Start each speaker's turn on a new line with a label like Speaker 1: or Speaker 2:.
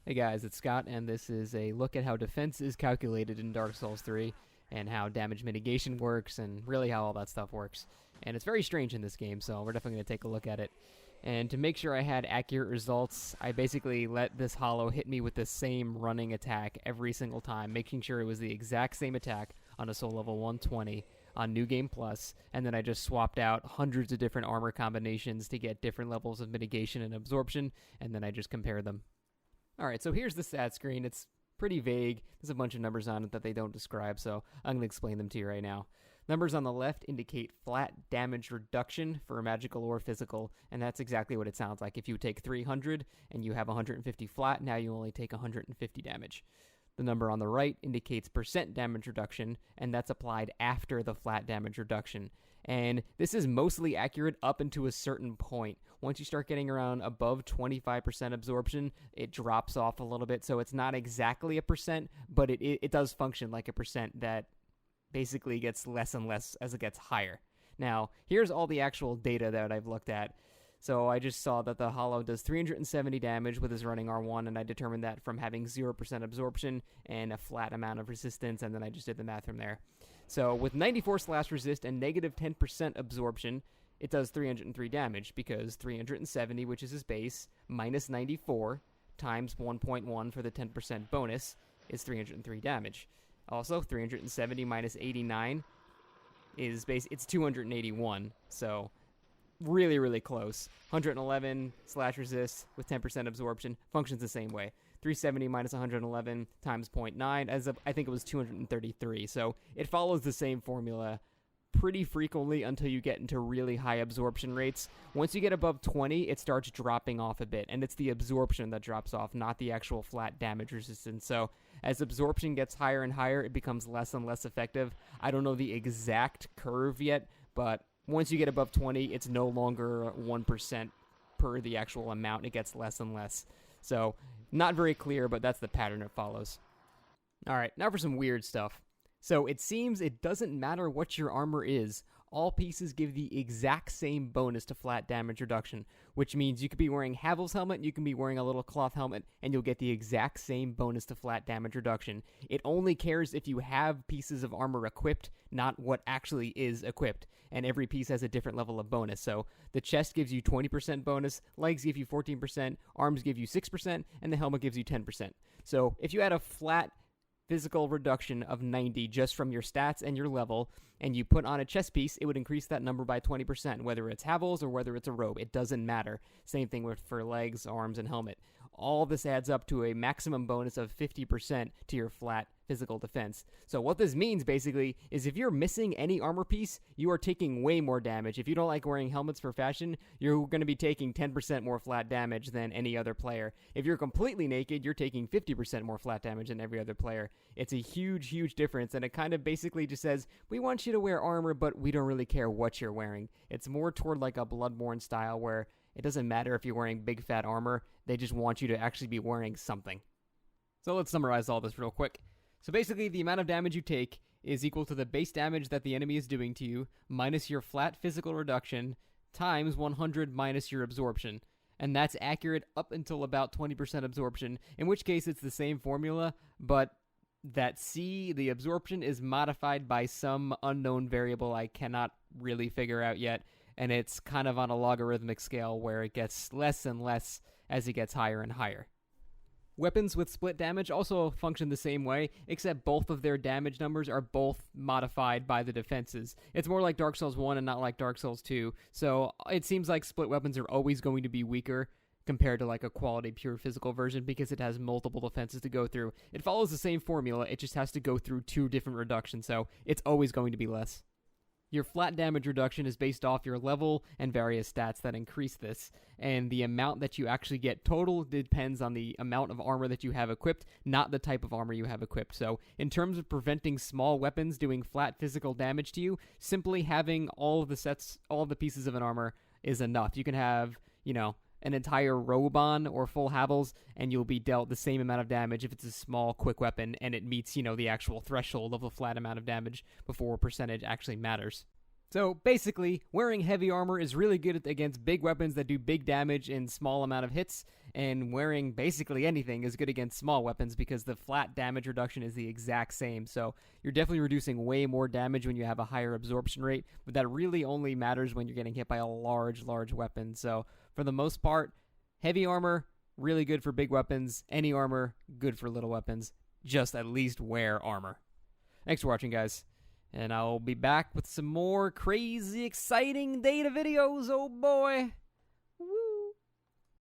Speaker 1: Hey guys, it's Scott, and this is a look at how defense is calculated in Dark Souls 3, and how damage mitigation works, and really how all that stuff works. And it's very strange in this game, so we're definitely going to take a look at it. And to make sure I had accurate results, I basically let this hollow hit me with the same running attack every single time, making sure it was the exact same attack on a soul level 120 on New Game Plus, and then I just swapped out hundreds of different armor combinations to get different levels of mitigation and absorption, and then I just compared them. Alright, so here's the stat screen. It's pretty vague. There's a bunch of numbers on it that they don't describe, so I'm going to explain them to you right now. Numbers on the left indicate flat damage reduction for magical or physical, and that's exactly what it sounds like. If you take 300 and you have 150 flat, now you only take 150 damage. The number on the right indicates percent damage reduction, and that's applied after the flat damage reduction. And this is mostly accurate up into a certain point. Once you start getting around above 25% absorption, it drops off a little bit, so it's not exactly a percent, but it does function like a percent that basically gets less and less as it gets higher. Now, here's all the actual data that I've looked at. So I just saw that the hollow does 370 damage with his running R1, and I determined that from having 0% absorption and a flat amount of resistance, and then I just did the math from there. So with 94 slash resist and negative 10% absorption, it does 303 damage, because 370, which is his base, minus 94 times 1.1 for the 10% bonus is 303 damage. Also, 370 minus 89 is it's 281, so really, really close. 111 slash resist with 10% absorption functions the same way. 370 minus 111 times 0.9, I think it was 233. So it follows the same formula pretty frequently until you get into really high absorption rates. Once you get above 20, it starts dropping off a bit, and it's the absorption that drops off, not the actual flat damage resistance. So as absorption gets higher and higher, it becomes less and less effective. I don't know the exact curve yet, but once you get above 20, it's no longer 1% per the actual amount. It gets less and less. So, not very clear, but that's the pattern it follows. Alright, now for some weird stuff. So, it seems it doesn't matter what your armor is. All pieces give the exact same bonus to flat damage reduction, which means you could be wearing Havel's helmet, you can be wearing a little cloth helmet, and you'll get the exact same bonus to flat damage reduction. It only cares if you have pieces of armor equipped, not what actually is equipped, and every piece has a different level of bonus. So the chest gives you 20% bonus, legs give you 14%, arms give you 6%, and the helmet gives you 10%. So if you had a flat physical reduction of 90 just from your stats and your level, and you put on a chest piece, it would increase that number by 20%, whether it's Havel's or whether it's a robe. It doesn't matter. Same thing for legs, arms, and helmet. All this adds up to a maximum bonus of 50% to your flat physical defense. So what this means, basically, is if you're missing any armor piece, you are taking way more damage. If you don't like wearing helmets for fashion, you're going to be taking 10% more flat damage than any other player. If you're completely naked, you're taking 50% more flat damage than every other player. It's a huge, huge difference, and it kind of basically just says, we want you to wear armor, but we don't really care what you're wearing. It's more toward like a Bloodborne style, where it doesn't matter if you're wearing big fat armor, they just want you to actually be wearing something. So let's summarize all this real quick. So basically, the amount of damage you take is equal to the base damage that the enemy is doing to you, minus your flat physical reduction, times 100 minus your absorption. And that's accurate up until about 20% absorption, in which case it's the same formula, but that C, the absorption, is modified by some unknown variable I cannot really figure out yet, and it's kind of on a logarithmic scale where it gets less and less as it gets higher and higher. Weapons with split damage also function the same way, except both of their damage numbers are both modified by the defenses. It's more like Dark Souls 1 and not like Dark Souls 2, so it seems like split weapons are always going to be weaker compared to like a quality pure physical version because it has multiple defenses to go through. It follows the same formula, it just has to go through two different reductions, so it's always going to be less. Your flat damage reduction is based off your level and various stats that increase this, and the amount that you actually get total depends on the amount of armor that you have equipped, not the type of armor you have equipped. So in terms of preventing small weapons doing flat physical damage to you, simply having all of the pieces of an armor is enough. You can have, an entire robe on or full Havel's, and you'll be dealt the same amount of damage if it's a small, quick weapon, and it meets, the actual threshold of a flat amount of damage before percentage actually matters. So, basically, wearing heavy armor is really good against big weapons that do big damage in small amount of hits, and wearing basically anything is good against small weapons because the flat damage reduction is the exact same. So you're definitely reducing way more damage when you have a higher absorption rate, but that really only matters when you're getting hit by a large weapon. So for the most part, heavy armor, really good for big weapons. Any armor, good for little weapons. Just at least wear armor. Thanks for watching, guys. And I'll be back with some more crazy, exciting data videos. Oh boy.